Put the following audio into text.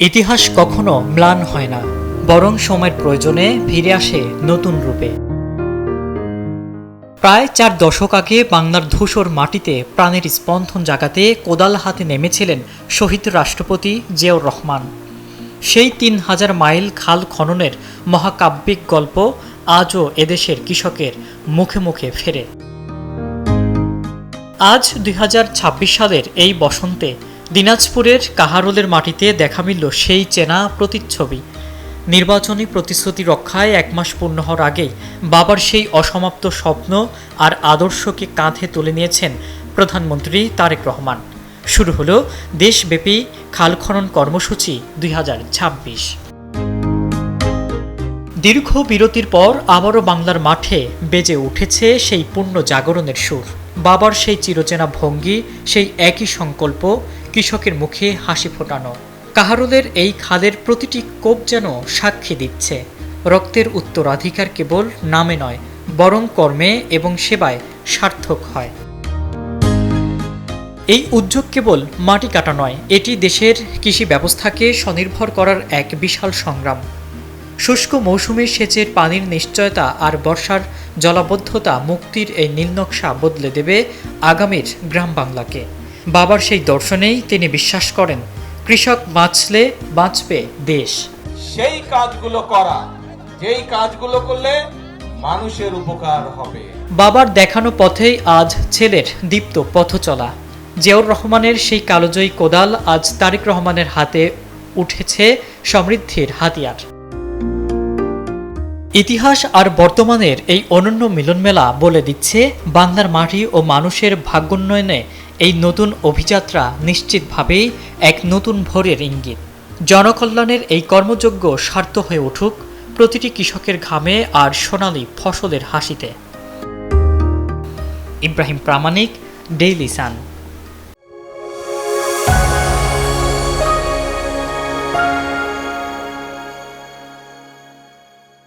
ইতিহাস কখনো ম্লান হয় না, বরং সময়ের প্রয়োজনে ফিরে আসে নতুন রূপে। প্রায় 4 দশক আগে বাংলার ধূসর মাটিতে প্রাণের স্পন্দন জাগাতে কোদাল হাতে নেমেছিলেন শহীদ রাষ্ট্রপতি জিয়াউর রহমান। সেই 3000 মাইল খাল খননের মহাকাব্যিক গল্প আজও এদেশের কৃষকের মুখে মুখে ফেরে। আজ 2026 সালের এই বসন্তে দিনাজপুরের কাহারোলের মাটিতে দেখা মিলল সেই চেনা প্রতিচ্ছবি। নির্বাচনী প্রতিশ্রুতি রক্ষায় 1 মাস পূর্ণ হওয়ার আগেই বাবার সেই অসমাপ্ত স্বপ্ন আর আদর্শকে কাঁধে তুলে নিয়েছেন প্রধানমন্ত্রী তারেক রহমান। শুরু হলো দেশব্যাপী খাল খনন কর্মসূচি 2026। দীর্ঘ বিরতির পর আবারও বাংলার মাঠে বেজে উঠেছে সেই পূর্ণ জাগরণের সুর। বাবার সেই চিরচেনা ভঙ্গি, সেই একই সংকল্প, কৃষকের মুখে হাসি ফোটানো। কাহারোলের এই খালের প্রতিটি কোপ যেন সাক্ষী দিচ্ছে রক্তের উত্তরাধিকার কেবল নামে নয়, বরং কর্মে এবং সেবায় সার্থক হয়। এই উদ্যোগ কেবল মাটি কাটা নয়, এটি দেশের কৃষি ব্যবস্থাকে স্বনির্ভর করার এক বিশাল সংগ্রাম। শুষ্ক মৌসুমে সেচের পানির নিশ্চয়তা আর বর্ষার জলাবদ্ধতা মুক্তির এই নীলনকশা বদলে দেবে আগামীর গ্রাম বাংলাকে। বাবার সেই দর্শনেই তিনি বিশ্বাস করেন, কৃষক বাঁচলে বাঁচবে দেশ। সেই কাজগুলো করা, যেই কাজগুলো করলে মানুষের উপকার হবে। বাবার দেখানো পথেই আজ ছেলের দীপ্ত পথ চলা। জিয়াউর রহমানের সেই কালোজয়ী কোদাল আজ তারেক রহমানের হাতে উঠেছে সমৃদ্ধির হাতিয়ার। ইতিহাস আর বর্তমানের এই অনন্য মিলনমেলা বলে দিচ্ছে, বাংলার মাটি ও মানুষের ভাগ্যোন্নয়নে এই নতুন অভিযাত্রা নিশ্চিতভাবেই এক নতুন ভোরের ইঙ্গিত। জনকল্যাণের এই কর্মযজ্ঞ সার্থক হয়ে উঠুক প্রতিটি কৃষকের ঘামে আর সোনালী ফসলের হাসিতে। ইব্রাহিম প্রামাণিক, ডেইলি সান।